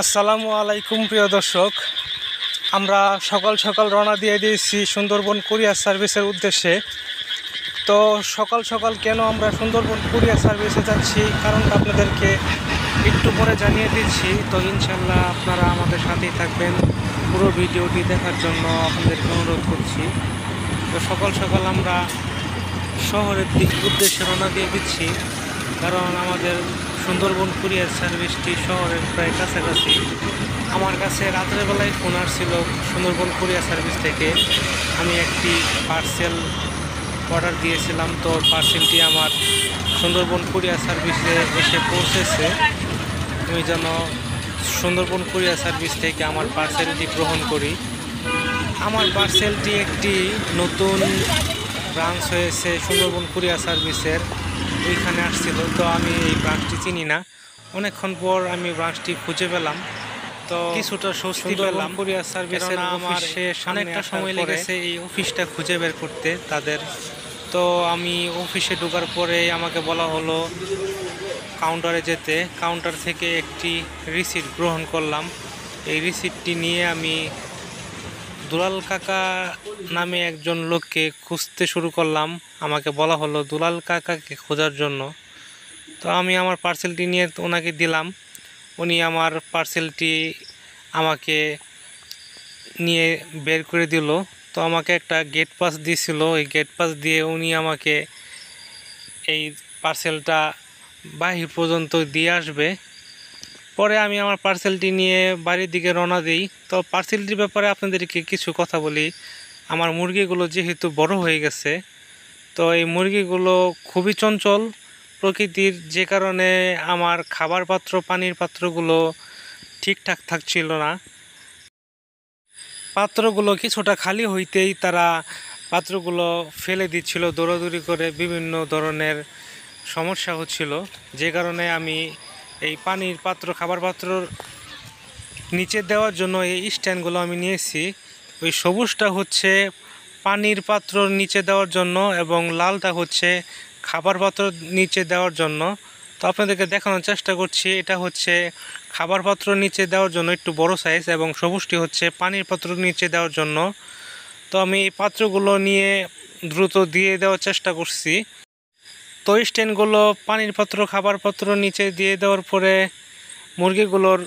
আসসালামু আলাইকুম প্রিয় দর্শক, আমরা সকাল সকাল রওনা দিয়ে দিয়েছি সুন্দরবন কুরিয়ার সার্ভিসের উদ্দেশ্যে। তো সকাল সকাল কেন আমরা সুন্দরবন কুরিয়ার সার্ভিসে যাচ্ছি কারণটা আপনাদেরকে একটু পরে জানিয়ে দিচ্ছি। তো ইনশাল্লাহ আপনারা আমাদের সাথেই থাকবেন, পুরো ভিডিওটি দেখার জন্য আপনাদেরকে অনুরোধ করছি। তো সকাল সকাল আমরা শহরের উদ্দেশ্যে রওনা দিয়ে দিচ্ছি, কারণ আমাদের সুন্দরবন কুরিয়ার সার্ভিসটি শহরের প্রায় কাছাকাছি। আমার কাছে রাতের বেলায় ফোন আসছিল সুন্দরবন কুরিয়ার সার্ভিস থেকে। আমি একটি পার্সেল অর্ডার দিয়েছিলাম, তো পার্সেলটি আমার সুন্দরবন কুরিয়ার সার্ভিসে এসে পৌঁছেছে। আমি যেন সুন্দরবন কুরিয়ার সার্ভিস থেকে আমার পার্সেলটি গ্রহণ করি। আমার পার্সেলটি একটি নতুন ব্রাঞ্চ হয়েছে সুন্দরবন কুরিয়ার সার্ভিসের, ওইখানে আসছিল। তো আমি এই ব্রাঞ্চটি চিনি না, অনেকক্ষণ পর আমি ব্রাঞ্চটি খুঁজে পেলাম, তো কিছুটা স্বস্তি পেলাম। কুরিয়ার সার্ভিসের অফিসে অনেকটা সময় লেগেছে এই অফিসটা খুঁজে বের করতে তাদের। তো আমি অফিসে ঢোকার পরে আমাকে বলা হলো কাউন্টারে যেতে। কাউন্টার থেকে একটি রিসিট গ্রহণ করলাম। এই রিসিটটি নিয়ে আমি দুলাল কাকা নামে একজন লোককে খুঁজতে শুরু করলাম। আমাকে বলা হলো দুলাল কাকাকে খোঁজার জন্য। তো আমি আমার পার্সেলটি নিয়ে ওনাকে দিলাম। উনি আমার পার্সেলটি আমাকে নিয়ে বের করে দিল। তো আমাকে একটা গেট পাস দিয়েছিল, এই গেট পাস দিয়ে উনি আমাকে এই পার্সেলটা বাহির পর্যন্ত দিয়ে আসবে। পরে আমি আমার পার্সেলটি নিয়ে বাড়ির দিকে রওনা দিই। তো পার্সেলটির ব্যাপারে আপনাদেরকে কিছু কথা বলি। আমার মুরগিগুলো যেহেতু বড় হয়ে গেছে, তো এই মুরগিগুলো খুবই চঞ্চল প্রকৃতির, যে কারণে আমার খাবার পাত্র, পানির পাত্রগুলো ঠিকঠাক থাকছিল না। পাত্রগুলো কিছুটা খালি হইতেই তারা পাত্রগুলো ফেলে দিচ্ছিল দৌড়াদৌড়ি করে, বিভিন্ন ধরনের সমস্যা হচ্ছিল, যে কারণে আমি এই পানির পাত্র, খাবার পাত্রর নিচে দেওয়ার জন্য এই স্ট্যান্ডগুলো আমি নিয়েছি। ওই সবুজটা হচ্ছে পানির পাত্রর নিচে দেওয়ার জন্য এবং লালটা হচ্ছে খাবার পাত্র নিচে দেওয়ার জন্য। তো আপনাদেরকে দেখানোর চেষ্টা করছি, এটা হচ্ছে খাবার পাত্র নিচে দেওয়ার জন্য একটু বড় সাইজ, এবং সবুজটি হচ্ছে পানির পাত্র নিচে দেওয়ার জন্য। তো আমি এই পাত্রগুলো নিয়ে দ্রুত দিয়ে দেওয়ার চেষ্টা করছি। তো স্ট্যান্ডগুলো পানির পাত্র, খাবার পাত্র নিচে দিয়ে দেওয়ার পরে মুরগিগুলোর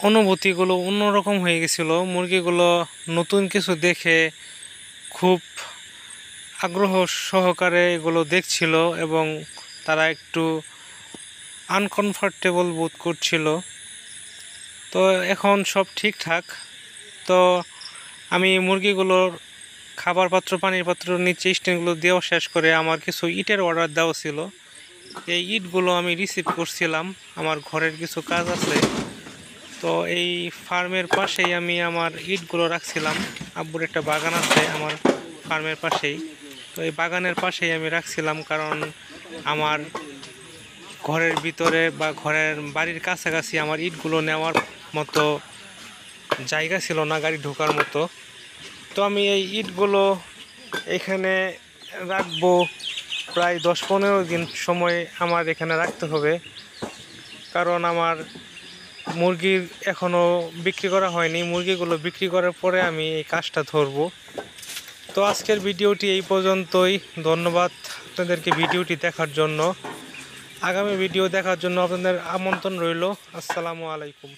অনুভূতিগুলো অন্যরকম হয়ে গেছিলো। মুরগিগুলো নতুন কিছু দেখে খুব আগ্রহ সহকারে এগুলো দেখছিল এবং তারা একটু আনকমফর্টেবল বোধ করছিল। তো এখন সব ঠিকঠাক। তো আমি মুরগিগুলোর খাবার পাত্র, পানির পাত্র নিচে স্ট্যান্ডগুলো দেওয়া শেষ করে আমার কিছু ইটের অর্ডার দেওয়া ছিল। এই ইটগুলো আমি রিসিভ করছিলাম, আমার ঘরের কিছু কাজ আছে। তো এই ফার্মের পাশেই আমি আমার ইটগুলো রাখছিলাম। আব্বুর একটা বাগান আছে আমার ফার্মের পাশেই, তো এই বাগানের পাশেই আমি রাখছিলাম, কারণ আমার ঘরের ভিতরে বা ঘরের বাড়ির কাছাকাছি আমার ইটগুলো নেওয়ার মতো জায়গা ছিল না, গাড়ি ঢোকার মতো। তো আমি এই ইটগুলো এখানে রাখবো প্রায় 10-15 দিন সময় আমার এখানে রাখতে হবে, কারণ আমার মুরগির এখনও বিক্রি করা হয়নি। মুরগিগুলো বিক্রি করার পরে আমি এই কাজটা ধরবো। তো আজকের ভিডিওটি এই পর্যন্তই। ধন্যবাদ আপনাদেরকে ভিডিওটি দেখার জন্য। আগামী ভিডিও দেখার জন্য আপনাদের আমন্ত্রণ রইল। আসসালামু আলাইকুম।